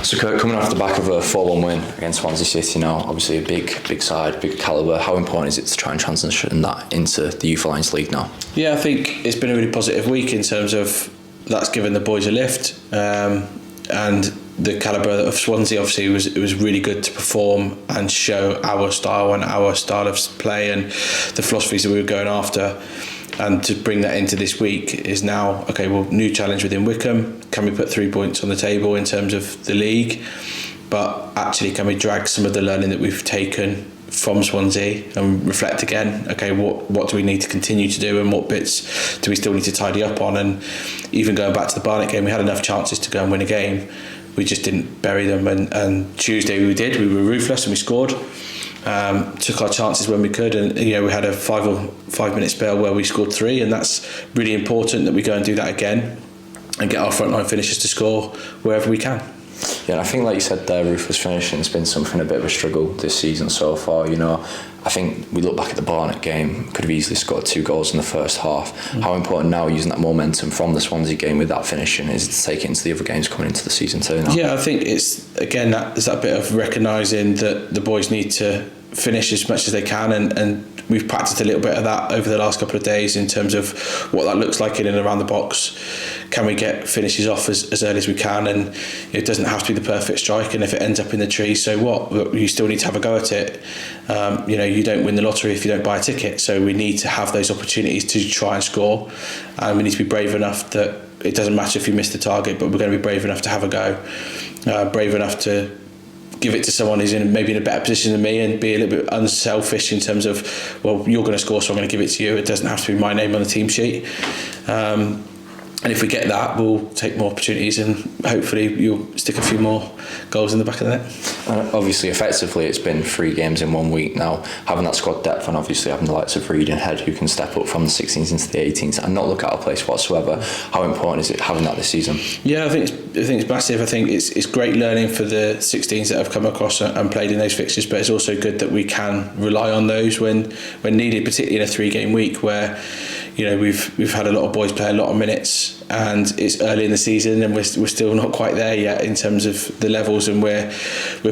So Kirk, coming off the back of a 4-1 win against Swansea City now, obviously a big side, big calibre, how important is it to try and transition that into the Youth Alliance League now? Yeah, I think it's been a really positive week in terms of that's given the boys a lift, and the calibre of Swansea obviously it was really good to perform and show our style of play and the philosophies that we were going after. And to bring that into this week is now, okay, well, new challenge within Wycombe. Can we put 3 points on the table in terms of the league? But actually, can we drag some of the learning that we've taken from Swansea and reflect again, okay, what do we need to continue to do and what bits do we still need to tidy up on? And even going back to the Barnet game, we had enough chances to go and win a game. We just didn't bury them. And Tuesday we did. We were ruthless and we scored. Took our chances when we could, and we had a 5 minute spell where we scored 3, and that's really important that we go and do that again and get our frontline finishers to score wherever we can. Yeah, and I think, like you said there, ruthless finishing has been something a bit of a struggle this season so far. I think we look back at the Barnet game, could have easily scored 2 goals in the first half. How important now, using that momentum from the Swansea game with that finishing, is to take it into the other games coming into the season too now? Yeah, I think it's, again, there's that bit of recognising that the boys need to finish as much as they can, and we've practiced a little bit of that over the last couple of days in terms of what that looks like in and around the box. Can we get finishes off as early as we can? And it doesn't have to be the perfect strike, and if it ends up in the tree, so what? You still need to have a go at it. You don't win the lottery if you don't buy a ticket, so we need to have those opportunities to try and score, and we need to be brave enough that it doesn't matter if you miss the target, but we're going to be brave enough to have a go, brave enough to give it to someone who's maybe in a better position than me, and be a little bit unselfish in terms of, well, you're going to score, so I'm going to give it to you. It doesn't have to be my name on the team sheet. And if we get that, we'll take more opportunities, and hopefully you'll stick a few more goals in the back of the net. Obviously, effectively, it's been 3 games in 1 week now. Having that squad depth, and obviously having the likes of Reid and Head who can step up from the 16s into the 18s and not look out of place whatsoever. How important is it having that this season? Yeah, I think it's massive. I think it's great learning for the 16s that have come across and played in those fixtures, but it's also good that we can rely on those when needed, particularly in a 3-game week where we've had a lot of boys play a lot of minutes, and it's early in the season and we're still not quite there yet in terms of the levels, and we're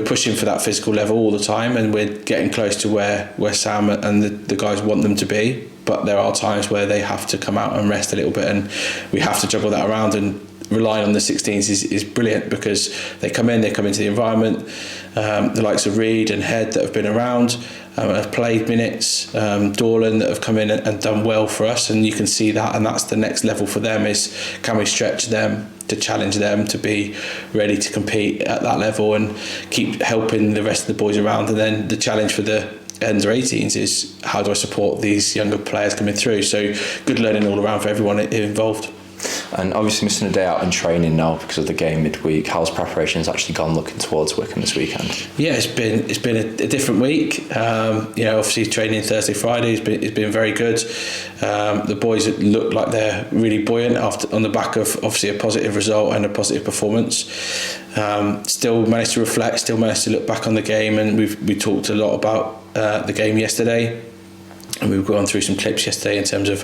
pushing for that physical level all the time, and we're getting close to where Sam and the guys want them to be. But there are times where they have to come out and rest a little bit, and we have to juggle that around, and relying on the 16s is brilliant because they come into the environment. The likes of Reid and Head that have been around have played minutes, Dorlan that have come in and done well for us, and you can see that, and that's the next level for them, is can we stretch them to challenge them to be ready to compete at that level and keep helping the rest of the boys around. And then the challenge for the under 18s is, how do I support these younger players coming through? So good learning all around for everyone involved. And obviously missing a day out in training now because of the game midweek. How's preparations actually gone looking towards Wycombe this weekend? Yeah, it's been a different week. Obviously training Thursday, Friday it's been very good. The boys look like they're really buoyant on the back of obviously a positive result and a positive performance. Still managed to reflect, still managed to look back on the game, and we talked a lot about the game yesterday. And we've gone through some clips yesterday in terms of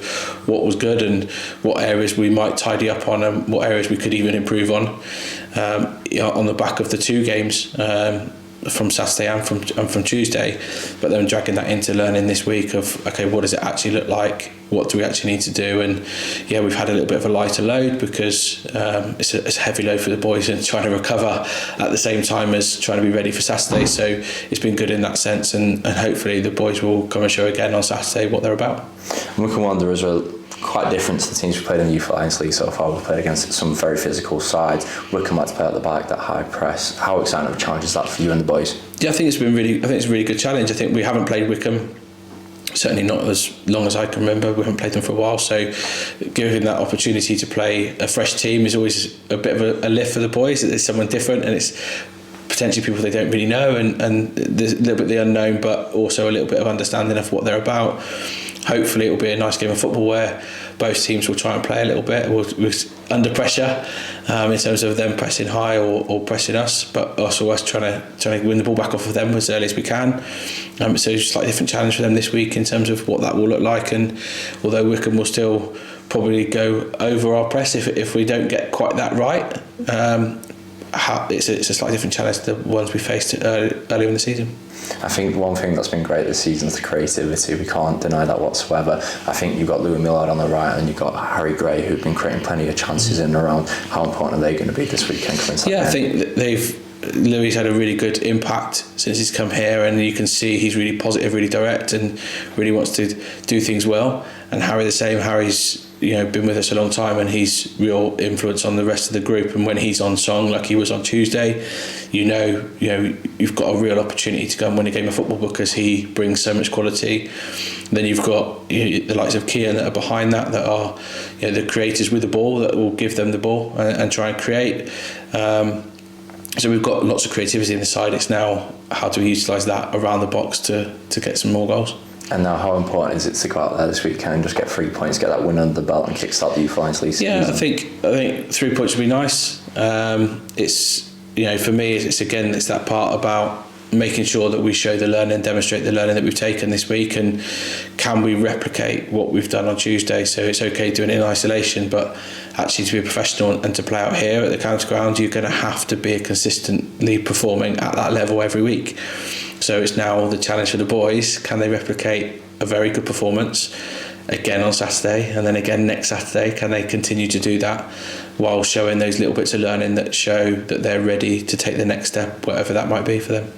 what was good and what areas we might tidy up on and what areas we could even improve on the back of the 2 games from Saturday and from Tuesday, but then dragging that into learning this week of, okay, what does it actually look like? What do we actually need to do? And yeah, we've had a little bit of a lighter load because it's a heavy load for the boys and trying to recover at the same time as trying to be ready for Saturday. So it's been good in that sense, and hopefully the boys will come and show again on Saturday what they're about. Wycombe Wanderers are quite different to the teams we've played in the Youth Alliance League so far. We've played against some very physical sides. Wycombe like to play at the back, that high press. How exciting of a challenge is that for you and the boys? Yeah, I think it's a really good challenge. I think we haven't played Wycombe, certainly not as long as I can remember. We haven't played them for a while, so giving that opportunity to play a fresh team is always a bit of a lift for the boys. It's someone different, and it's potentially people they don't really know, and there's a little bit of the unknown, but also a little bit of understanding of what they're about. Hopefully it'll be a nice game of football where both teams will try and play a little bit. We're under pressure in terms of them pressing high or pressing us, but also us trying to win the ball back off of them as early as we can. So it's a slightly different challenge for them this week in terms of what that will look like. And although Wycombe will still probably go over our press if we don't get quite that right, it's a slightly different challenge to the ones we faced earlier in the season. I think one thing that's been great this season is the creativity. We can't deny that whatsoever. I think you've got Louis Millard on the right and you've got Harry Gray, who've been creating plenty of chances in and around. How important are they going to be this weekend? I think that Louis had a really good impact since he's come here, and you can see he's really positive, really direct, and really wants to do things well. And Harry the same. Harry's been with us a long time, and he's real influence on the rest of the group. And when he's on song, like he was on Tuesday, you've got a real opportunity to go and win a game of football because he brings so much quality. Then you've got the likes of Kian that are behind that are the creators with the ball that will give them the ball and try and create. So we've got lots of creativity in the side. It's now how do we utilise that around the box to get some more goals. And now, how important is it to go out there this weekend and just get 3 points, get that win under the belt, and kickstart the Youth Alliance League season? Yeah, I think 3 points would be nice. It's for me, it's that part about making sure that we show the learning, demonstrate the learning that we've taken this week, and can we replicate what we've done on Tuesday. So it's okay doing it in isolation, but actually to be a professional and to play out here at the county ground, you're going to have to be consistently performing at that level every week. So it's now the challenge for the boys. Can they replicate a very good performance again on Saturday, and then again next Saturday? Can they continue to do that while showing those little bits of learning that show that they're ready to take the next step, whatever that might be for them?